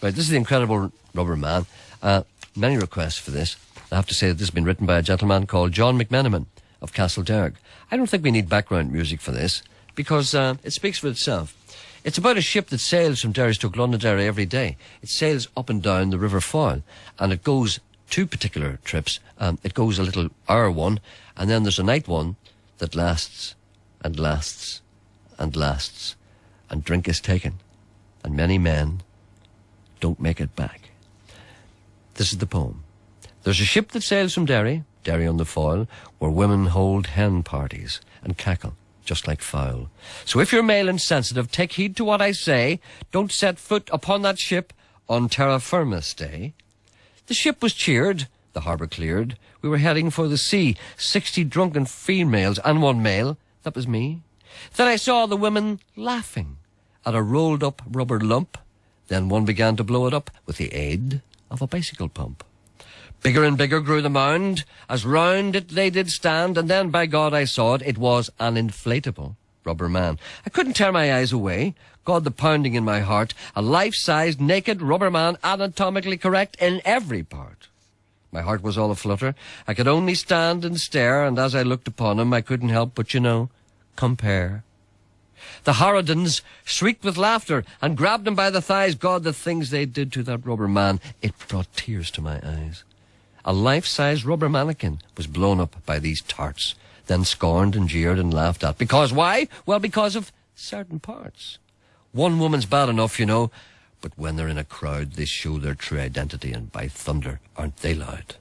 Right, this is the Incredible Rubber Man. Many requests for this. I have to say that this has been written by a gentleman called John McMenamin of Castlederg. I don't think we need background music for this, because it speaks for itself. It's about a ship that sails from Derry to Londonderry every day. It sails up and down the River Foyle, and it goes 2 particular trips. It goes a little hour one, and then there's a night one that lasts and lasts and lasts, and drink is taken, and many men don't make it back. This is the poem. There's a ship that sails from Derry on the Foyle, where women hold hen parties and cackle just like fowl. So if you're male and sensitive, take heed to what I say. Don't set foot upon that ship on terra firma stay. The ship was cheered, the harbour cleared. We were heading for the sea, 60 drunken females and 1 male. That was me. Then I saw the women laughing at a rolled-up rubber lump. Then one began to blow it up with the aid of a bicycle pump. Bigger and bigger grew the mound, as round it they did stand, and then, by God, I saw it was an inflatable rubber man. I couldn't tear my eyes away. God, the pounding in my heart. A life-sized, naked rubber man, anatomically correct in every part. My heart was all aflutter. I could only stand and stare, and as I looked upon him, I couldn't help but, compare. The Horidans shrieked with laughter and grabbed him by the thighs. God, the things they did to that rubber man, it brought tears to my eyes. A life-size rubber mannequin was blown up by these tarts, then scorned and jeered and laughed at. Because why? Well, because of certain parts. One woman's bad enough, but when they're in a crowd, they show their true identity, and by thunder, aren't they loud?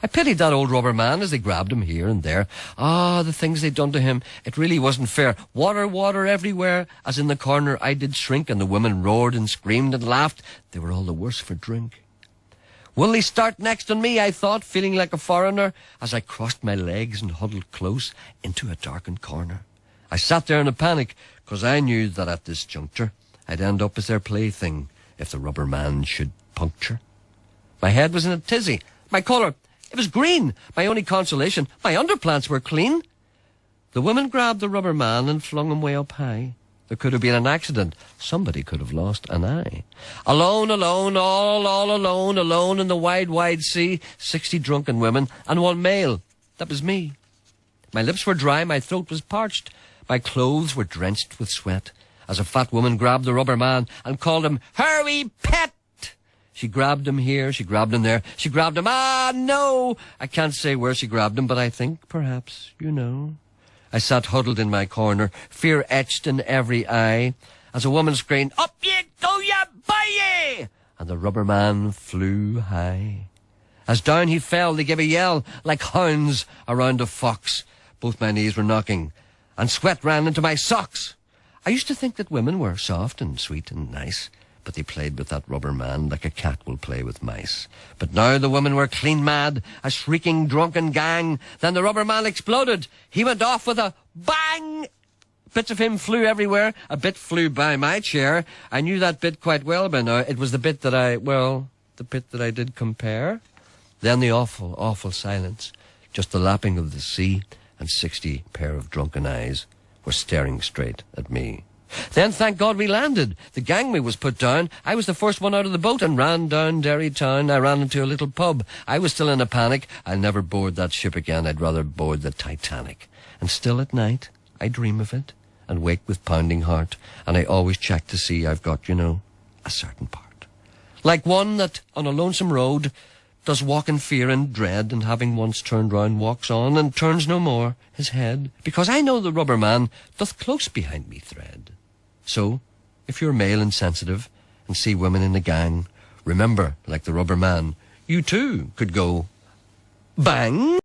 I pitied that old rubber man as they grabbed him here and there. The things they'd done to him, it really wasn't fair. Water, water everywhere, as in the corner I did shrink, and the women roared and screamed and laughed. They were all the worse for drink. Will they start next on me, I thought, feeling like a foreigner, as I crossed my legs and huddled close into a darkened corner. I sat there in a panic, 'cause I knew that at this juncture I'd end up as their plaything if the rubber man should puncture. My head was in a tizzy. My colour, it was green. My only consolation, my underplants were clean. The women grabbed the rubber man and flung him way up high. There could have been an accident. Somebody could have lost an eye. Alone, alone, all alone, alone in the wide, wide sea. 60 drunken women and 1 male. That was me. My lips were dry, my throat was parched. My clothes were drenched with sweat, as a fat woman grabbed the rubber man and called him her wee pet. She grabbed him here, she grabbed him there, she grabbed him, no! I can't say where she grabbed him, but I think, perhaps, I sat huddled in my corner, fear etched in every eye, as a woman screamed, up ye go, ye boy! And the rubber man flew high. As down he fell, they gave a yell, like hounds around a fox. Both my knees were knocking, and sweat ran into my socks. I used to think that women were soft and sweet and nice, but they played with that rubber man like a cat will play with mice. But now the women were clean mad, a shrieking drunken gang. Then the rubber man exploded. He went off with a bang. Bits of him flew everywhere. A bit flew by my chair. I knew that bit quite well by now. It was the bit that I did compare. Then the awful, awful silence. Just the lapping of the sea, and 60 pair of drunken eyes were staring straight at me. Then, thank God, we landed. The gangway was put down. I was the first one out of the boat and ran down Derry town. I ran into a little pub. I was still in a panic. I'll never board that ship again. I'd rather board the Titanic. And still at night, I dream of it and wake with pounding heart. And I always check to see I've got, a certain part. Like one that, on a lonesome road, does walk in fear and dread, and having once turned round walks on, and turns no more his head, because I know the rubber man doth close behind me thread. So, if you're male and sensitive, and see women in the gang, remember, like the rubber man, you too could go bang.